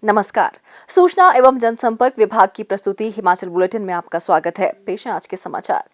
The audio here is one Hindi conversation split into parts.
नमस्कार। सूचना एवं जनसंपर्क विभाग की प्रस्तुति हिमाचल बुलेटिन में आपका स्वागत है। पेश है आज के समाचार।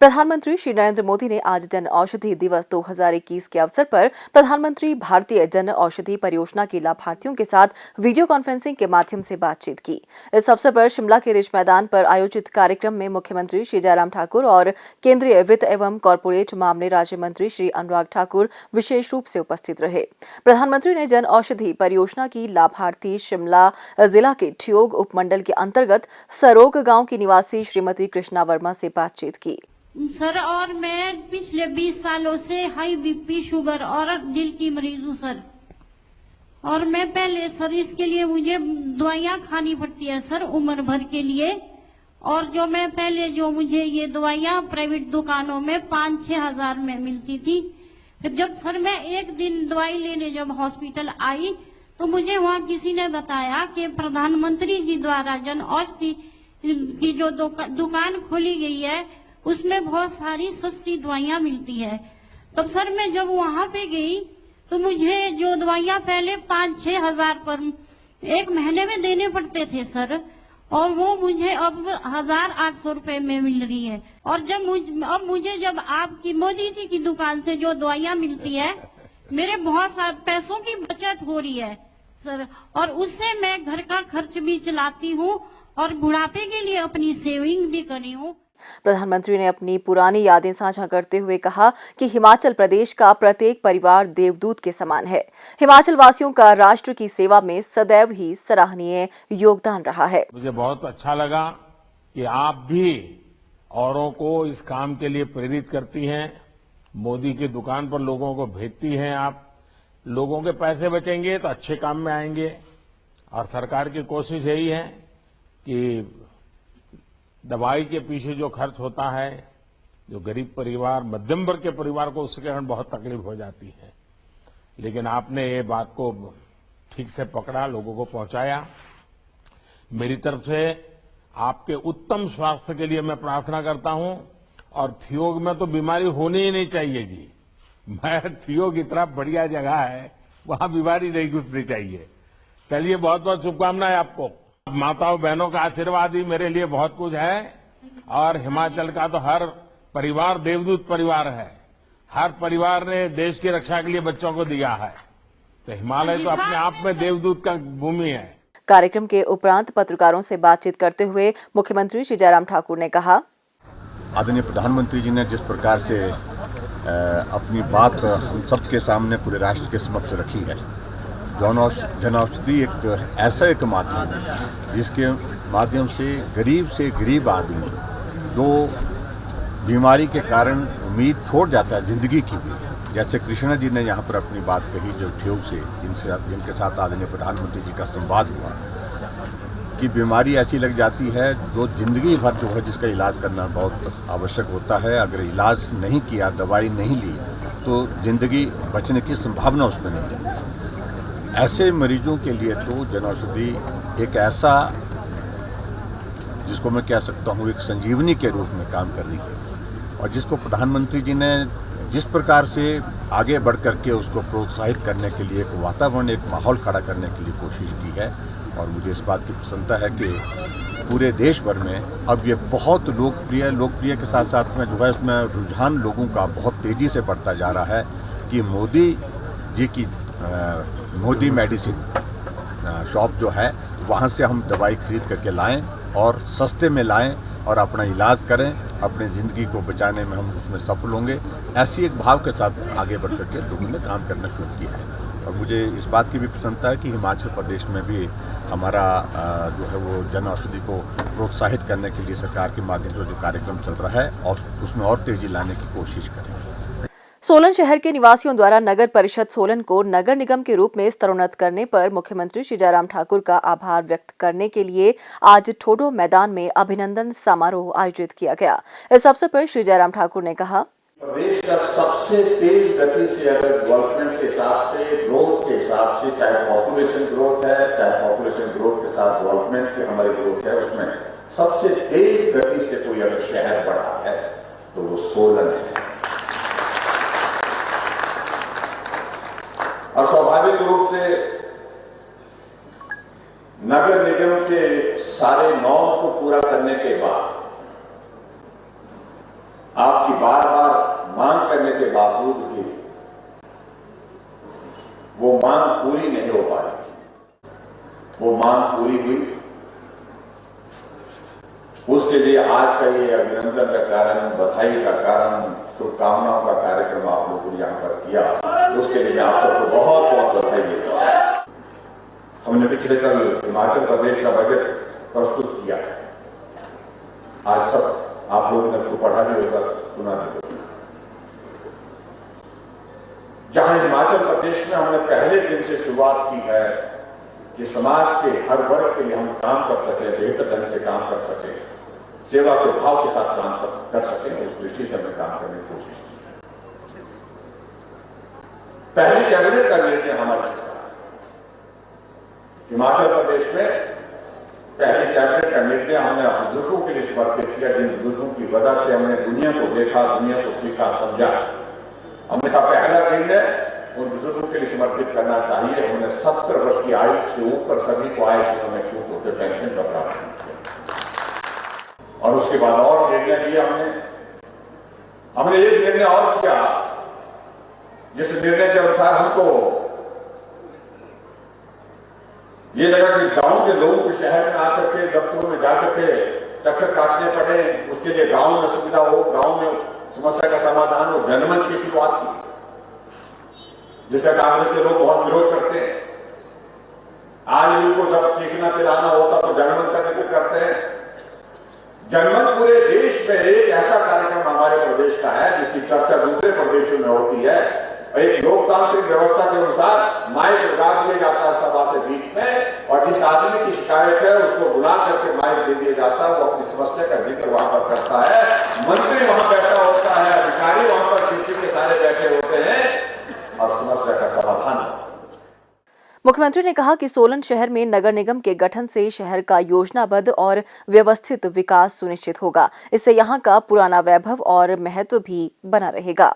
प्रधानमंत्री श्री नरेंद्र मोदी ने आज जन औषधि दिवस 2021 के अवसर पर प्रधानमंत्री भारतीय जन औषधि परियोजना के लाभार्थियों के साथ वीडियो कॉन्फ्रेंसिंग के माध्यम से बातचीत की। इस अवसर पर शिमला के रिज मैदान पर आयोजित कार्यक्रम में मुख्यमंत्री श्री जयराम ठाकुर और केंद्रीय वित्त एवं कॉरपोरेट मामले राज्य मंत्री श्री अनुराग ठाकुर विशेष रूप से उपस्थित रहे। प्रधानमंत्री ने जन औषधि परियोजना की लाभार्थी शिमला जिला के ठियोग उपमंडल के अंतर्गत सरोग गांव की निवासी श्रीमती कृष्णा वर्मा से बातचीत की। सर, और मैं पिछले 20 सालों से हाई बीपी, शुगर और दिल की मरीज हूँ सर। और मैं पहले सर इसके लिए मुझे दवाइयाँ खानी पड़ती है सर उम्र भर के लिए। और जो मैं पहले जो मुझे ये दवाइयाँ प्राइवेट दुकानों में 5-6 हजार में मिलती थी। फिर जब सर मैं एक दिन दवाई लेने जब हॉस्पिटल आई तो मुझे वहाँ किसी ने बताया कि प्रधानमंत्री जी द्वारा जन औषधि की जो दुकान खोली गई है उसमें बहुत सारी सस्ती दवाइयाँ मिलती है। तब सर मैं जब वहाँ पे गई तो मुझे जो दवाइयाँ पहले 5-6 हजार पर एक महीने में देने पड़ते थे सर, और वो मुझे अब 1800 रुपए में मिल रही है। और अब मुझे जब आपकी मोदी जी की दुकान से जो दवाइयाँ मिलती है मेरे बहुत सारे पैसों की बचत हो रही है सर, और उससे मैं घर का खर्च भी चलाती हूँ और बुढ़ापे के लिए अपनी सेविंग भी करी हूँ। प्रधानमंत्री ने अपनी पुरानी यादें साझा करते हुए कहा कि हिमाचल प्रदेश का प्रत्येक परिवार देवदूत के समान है। हिमाचल वासियों का राष्ट्र की सेवा में सदैव ही सराहनीय योगदान रहा है। मुझे बहुत अच्छा लगा कि आप भी औरों को इस काम के लिए प्रेरित करती हैं। मोदी की दुकान पर लोगों को भेजती हैं। आप लोगों के पैसे बचेंगे तो अच्छे काम में आएंगे। और सरकार की कोशिश यही है कि दवाई के पीछे जो खर्च होता है, जो गरीब परिवार, मध्यम वर्ग के परिवार को उसके कारण बहुत तकलीफ हो जाती है, लेकिन आपने ये बात को ठीक से पकड़ा, लोगों को पहुंचाया। मेरी तरफ से आपके उत्तम स्वास्थ्य के लिए मैं प्रार्थना करता हूं। और ठियोग में तो बीमारी होनी ही नहीं चाहिए जी। ठियोग इतना बढ़िया जगह है, वहां बीमारी नहीं घुसनी चाहिए। चलिए, बहुत बहुत शुभकामनाएं आपको। माताओं बहनों का आशीर्वाद ही मेरे लिए बहुत कुछ है। और हिमाचल का तो हर परिवार देवदूत परिवार है। हर परिवार ने देश की रक्षा के लिए बच्चों को दिया है, तो हिमालय तो अपने आप में देवदूत का भूमि है। कार्यक्रम के उपरांत पत्रकारों से बातचीत करते हुए मुख्यमंत्री श्री जयराम ठाकुर ने कहा, आदरणीय प्रधानमंत्री जी ने जिस प्रकार से अपनी बात हम सबके सामने पूरे राष्ट्र के समक्ष रखी है, जन औषधि एक ऐसा एक माध्यम है जिसके माध्यम से गरीब आदमी जो बीमारी के कारण उम्मीद छोड़ जाता है जिंदगी की भी, जैसे कृष्णा जी ने यहाँ पर अपनी बात कही जो ठियोग से जिनके साथ आदरणीय प्रधानमंत्री जी का संवाद हुआ, कि बीमारी ऐसी लग जाती है जो जिंदगी भर जो है जिसका इलाज करना बहुत आवश्यक होता है। अगर इलाज नहीं किया, दवाई नहीं ली तो जिंदगी बचने की संभावना उसमें नहीं रहती। ऐसे मरीजों के लिए तो जन औषधि एक ऐसा, जिसको मैं कह सकता हूँ एक संजीवनी के रूप में काम कर रही है, और जिसको प्रधानमंत्री जी ने जिस प्रकार से आगे बढ़ करके उसको प्रोत्साहित करने के लिए एक वातावरण, एक माहौल खड़ा करने के लिए कोशिश की है। और मुझे इस बात की प्रसन्नता है कि पूरे देश भर में अब ये बहुत लोकप्रिय के साथ साथ में जो है इसमें रुझान लोगों का बहुत तेज़ी से बढ़ता जा रहा है कि मोदी जी की मोदी मेडिसिन शॉप जो है वहाँ से हम दवाई खरीद करके लाएं और सस्ते में लाएं और अपना इलाज करें, अपनी ज़िंदगी को बचाने में हम उसमें सफल होंगे। ऐसी एक भाव के साथ आगे बढ़ करके लोगों ने काम करना शुरू किया है। और मुझे इस बात की भी प्रसन्नता है कि हिमाचल प्रदेश में भी हमारा जो है वो जन औषधि को प्रोत्साहित करने के लिए सरकार के माध्यम से जो कार्यक्रम चल रहा है और उसमें और तेज़ी लाने की कोशिश करेंगे। सोलन शहर के निवासियों द्वारा नगर परिषद सोलन को नगर निगम के रूप में स्तरोन्नत करने पर मुख्यमंत्री श्री जयराम ठाकुर का आभार व्यक्त करने के लिए आज ठोडो मैदान में अभिनंदन समारोह आयोजित किया गया। इस अवसर पर श्री जयराम ठाकुर ने कहा, प्रदेश का सबसे तेज गति से अगर डेवलपमेंट के हिसाब से, ग्रोथ के हिसाब से, चाहे पॉपुलेशन ग्रोथ है, चाहे पॉपुलेशन ग्रोथ के साथ डेवलपमेंट की हमारी ग्रोथ है, उसमें सबसे तेज गति से कोई अगर शहर बढ़ा है तो वो सोलन है। और स्वाभाविक रूप से आपकी बार बार मांग करने के बावजूद भी वो मांग पूरी नहीं हो पा रही थी। वो मांग पूरी हुई, उसके लिए आज का ये अभिनंदन का कारण, बधाई का कारण, शुभकामनाओं का कार्यक्रम आप लोगों ने यहाँ पर किया, उसके लिए मैं आप सबको बहुत बहुत बधाई देता हूँ। हमने पिछले कल हिमाचल प्रदेश का बजट प्रस्तुत किया, आज सब आप लोगों ने उसको पढ़ा भी होगा, सुना भी होगा। जहां हिमाचल प्रदेश में हमने पहले दिन से शुरुआत की है कि समाज के हर वर्ग के लिए हम काम कर सके, बेहतर ढंग से काम कर सके, सेवा के भाव के साथ काम कर सके, उस दृष्टि से हमने काम करने की कोशिश की। पहली कैबिनेट का निर्णय हमारी सरकार, हिमाचल प्रदेश में पहली कैबिनेट का निर्णय हमने बुजुर्गों के लिए समर्पित किया, जिन बुजुर्गों की वजह से हमने दुनिया को देखा, दुनिया को सीखा, समझा। हमने कहा पहला निर्णय उन बुजुर्गों के लिए समर्पित करना चाहिए। हमने 70 वर्ष की आयु से ऊपर सभी को आय से हमें छूट होकर पेंशन का प्रावधान किया। और उसके बाद और निर्णय लिया हमने एक निर्णय और किया, जिस निर्णय के अनुसार हमको ये लगा कि गांव के लोगों को शहर में आकर के दफ्तरों में जाकर के चक्कर काटने पड़े, उसके लिए गांव में सुविधा हो, गांव में समस्या का समाधान हो। जनमंच की शुरुआत की, जिसका कांग्रेस के लोग बहुत विरोध करते हैं। आज भी उनको जब चीखना चिल्लाना होता तो जनमंच का जिक्र करते हैं। जनमंच पूरे देश में एक ऐसा कार्यक्रम हमारे प्रदेश का है जिसकी चर्चा दूसरे प्रदेशों में होती है। एक लोकतांत्रिक व्यवस्था के अनुसार माइक लगा दिया जाता है सभा के बीच में, और जिस आदमी की शिकायत है उसको बुला करके माइक दे दिया जाता है, वो अपनी समस्या का जिक्र वहां पर करता है। मंत्री वहां बैठा होता है, अधिकारी वहां पर डिस्ट्रिक्ट के सारे बैठे होते हैं और समस्या का समाधान। मुख्यमंत्री ने कहा कि सोलन शहर में नगर निगम के गठन से शहर का योजनाबद्ध और व्यवस्थित विकास सुनिश्चित होगा। इससे यहां का पुराना वैभव और महत्व भी बना रहेगा।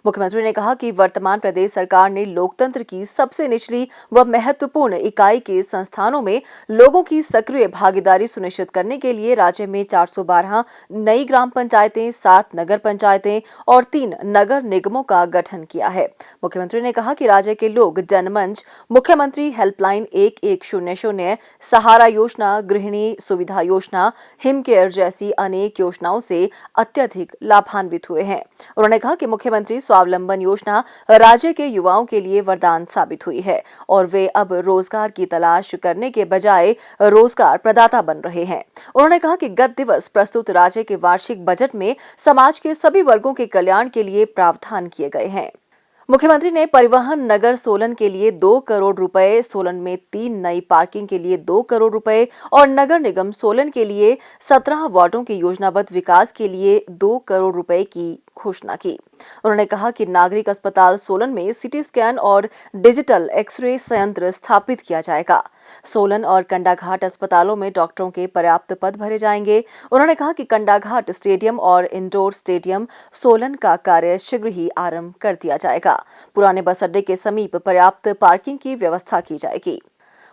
मुख्यमंत्री ने कहा कि वर्तमान प्रदेश सरकार ने लोकतंत्र की सबसे निचली व महत्वपूर्ण इकाई के संस्थानों में लोगों की सक्रिय भागीदारी सुनिश्चित करने के लिए राज्य में 412 नई ग्राम पंचायतें, 7 नगर पंचायतें और 3 नगर निगमों का गठन किया है। मुख्यमंत्री ने कहा कि राज्य के लोग जनमंच, मुख्यमंत्री हेल्पलाइन 1100, सहारा योजना, गृहिणी सुविधा योजना, हिम केयर जैसी अनेक योजनाओं से अत्यधिक लाभान्वित हुए हैं। उन्होंने कहा कि मुख्यमंत्री स्वावलंबन योजना राज्य के युवाओं के लिए वरदान साबित हुई है और वे अब रोजगार की तलाश करने के बजाय रोजगार प्रदाता बन रहे हैं। उन्होंने कहा कि गत दिवस प्रस्तुत राज्य के वार्षिक बजट में समाज के सभी वर्गों के कल्याण के लिए प्रावधान किए गए हैं। मुख्यमंत्री ने परिवहन नगर सोलन के लिए 2 करोड़ रुपए, सोलन में 3 नई पार्किंग के लिए 2 करोड़ रुपए और नगर निगम सोलन के लिए 17 वार्डों के योजनाबद्ध विकास के लिए 2 करोड़ रुपए की घोषणा की। उन्होंने कहा कि नागरिक अस्पताल सोलन में सिटी स्कैन और डिजिटल एक्सरे संयंत्र स्थापित किया जाएगा। सोलन और कंडाघाट अस्पतालों में डॉक्टरों के पर्याप्त पद भरे जाएंगे। उन्होंने कहा कि कंडाघाट स्टेडियम और इंडोर स्टेडियम सोलन का कार्य शीघ्र ही आरंभ कर दिया जाएगा। पुराने बस अड्डे के समीप पर्याप्त पार्किंग की व्यवस्था की जाएगी।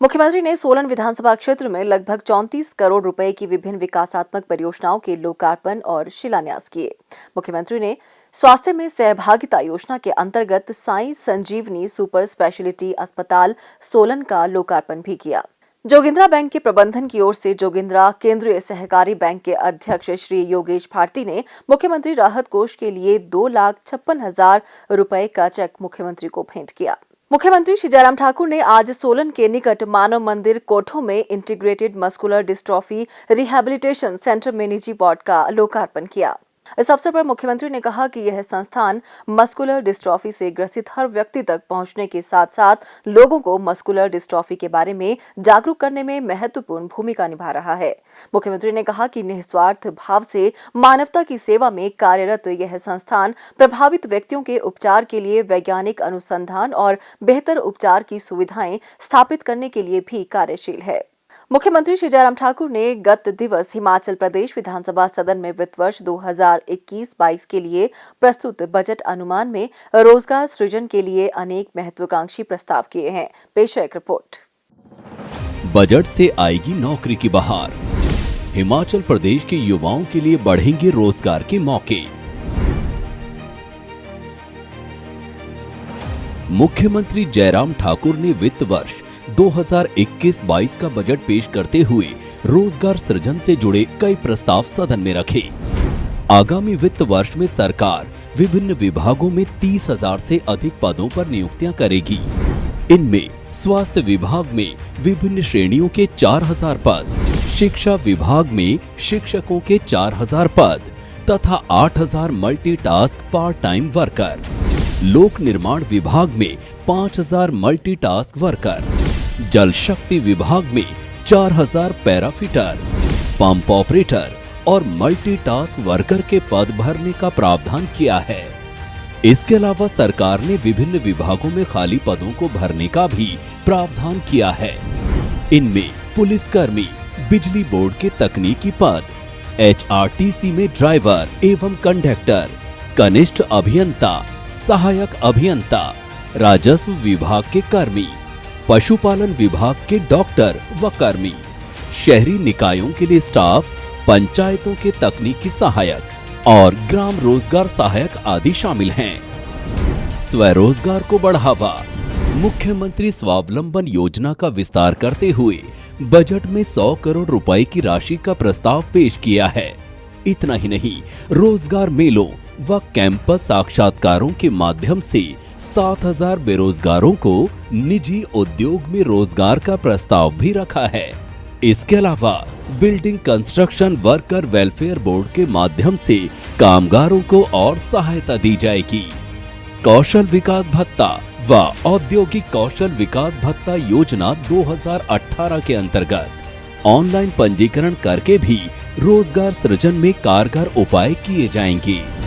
मुख्यमंत्री ने सोलन विधानसभा क्षेत्र में लगभग 34 करोड़ रुपए की विभिन्न विकासात्मक परियोजनाओं के लोकार्पण और शिलान्यास किए। मुख्यमंत्री ने स्वास्थ्य में सहभागिता योजना के अंतर्गत साई संजीवनी सुपर स्पेशलिटी अस्पताल सोलन का लोकार्पण भी किया। जोगिंद्रा बैंक के प्रबंधन की ओर से जोगिंद्रा केंद्रीय सहकारी बैंक के अध्यक्ष श्री योगेश भारती ने मुख्यमंत्री राहत कोष के लिए 2,56,000 रुपए का चेक मुख्यमंत्री को भेंट किया। मुख्यमंत्री श्री जयराम ठाकुर ने आज सोलन के निकट मानव मंदिर कोठो में integrated muscular dystrophy rehabilitation centre में निजी वार्ड का लोकार्पण किया। इस अवसर पर मुख्यमंत्री ने कहा कि यह संस्थान मस्कुलर डिस्ट्रॉफी से ग्रसित हर व्यक्ति तक पहुंचने के साथ साथ लोगों को मस्कुलर डिस्ट्रॉफी के बारे में जागरूक करने में महत्वपूर्ण भूमिका निभा रहा है। मुख्यमंत्री ने कहा कि निस्वार्थ भाव से मानवता की सेवा में कार्यरत यह संस्थान प्रभावित व्यक्तियों के उपचार के लिए वैज्ञानिक अनुसंधान और बेहतर उपचार की सुविधाएं स्थापित करने के लिए भी कार्यशील है। मुख्यमंत्री श्री जयराम ठाकुर ने गत दिवस हिमाचल प्रदेश विधानसभा सदन में वित्त वर्ष 2021-22 के लिए प्रस्तुत बजट अनुमान में रोजगार सृजन के लिए अनेक महत्वाकांक्षी प्रस्ताव किए हैं। पेश है एक रिपोर्ट। बजट से आएगी नौकरी की बहार। हिमाचल प्रदेश के युवाओं के लिए बढ़ेंगे रोजगार के मौके। मुख्यमंत्री जयराम ठाकुर ने वित्त वर्ष 2021-22 का बजट पेश करते हुए रोजगार सृजन से जुड़े कई प्रस्ताव सदन में रखे। आगामी वित्त वर्ष में सरकार विभिन्न विभागों में 30,000 से अधिक पदों पर नियुक्तियां करेगी। इनमें स्वास्थ्य विभाग में विभिन्न श्रेणियों के 4,000 पद, शिक्षा विभाग में शिक्षकों के 4,000 पद तथा 8,000 मल्टीटास्क पार्ट टाइम वर्कर, लोक निर्माण विभाग में 5,000 मल्टीटास्क वर्कर, जल शक्ति विभाग में 4,000 पैराफिटर, पंप ऑपरेटर और मल्टीटास्क वर्कर के पद भरने का प्रावधान किया है। इसके अलावा सरकार ने विभिन्न विभागों में खाली पदों को भरने का भी प्रावधान किया है। इनमें पुलिसकर्मी, बिजली बोर्ड के तकनीकी पद, HRTC में ड्राइवर एवं कंडक्टर, कनिष्ठ अभियंता, सहायक अभियंता, राजस्व विभाग के कर्मी, पशुपालन विभाग के डॉक्टर व कर्मी, शहरी निकायों के लिए स्टाफ, पंचायतों के तकनीकी सहायक और ग्राम रोजगार सहायक आदि शामिल हैं। स्वरोजगार को बढ़ावा। मुख्यमंत्री स्वावलंबन योजना का विस्तार करते हुए बजट में 100 करोड़ रुपए की राशि का प्रस्ताव पेश किया है। इतना ही नहीं, रोजगार मेलों व कैंपस साक्षात्कारों के माध्यम से 7,000 बेरोजगारों को निजी उद्योग में रोजगार का प्रस्ताव भी रखा है। इसके अलावा building construction worker welfare board के माध्यम से कामगारों को और सहायता दी जाएगी। कौशल विकास भत्ता व औद्योगिक कौशल विकास भत्ता योजना 2018 के अंतर्गत ऑनलाइन पंजीकरण करके भी रोजगार सृजन में कारगर उपाय किए जाएंगे।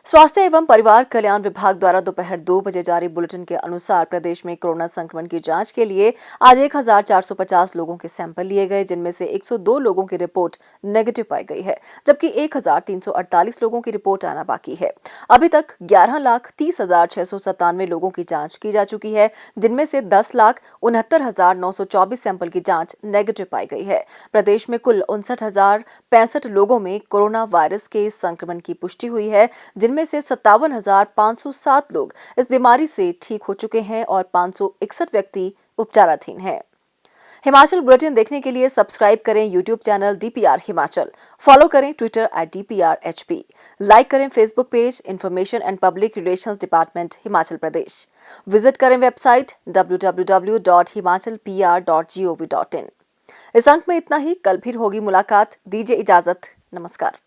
स्वास्थ्य एवं परिवार कल्याण विभाग द्वारा दोपहर 2 बजे जारी बुलेटिन के अनुसार प्रदेश में कोरोना संक्रमण की जांच के लिए आज 1,450 लोगों के सैंपल लिए गए, जिनमें से 102 लोगों की रिपोर्ट नेगेटिव पाई गई है, जबकि 1,348 लोगों की रिपोर्ट आना बाकी है। अभी तक 11,30,697 लोगों की जांच की जा चुकी है, जिनमें से 10,69,924 सैंपल की जांच नेगेटिव पाई गई है। प्रदेश में कुल 59,065 लोगों में कोरोना वायरस के संक्रमण की पुष्टि हुई है, जिनमें से 57,507 लोग इस बीमारी से ठीक हो चुके हैं और 561 व्यक्ति उपचाराधीन हैं। हिमाचल बुलेटिन देखने के लिए सब्सक्राइब करें YouTube channel DPR Himachal, follow करें ट्विटर @DPRHP, लाइक करें Facebook page information and public relations department Himachal Pradesh, visit करें वेबसाइट www.himachalpr.gov.in। इस अंक में इतना ही, कल फिर होगी मुलाकात। दीजिए इजाजत, नमस्कार।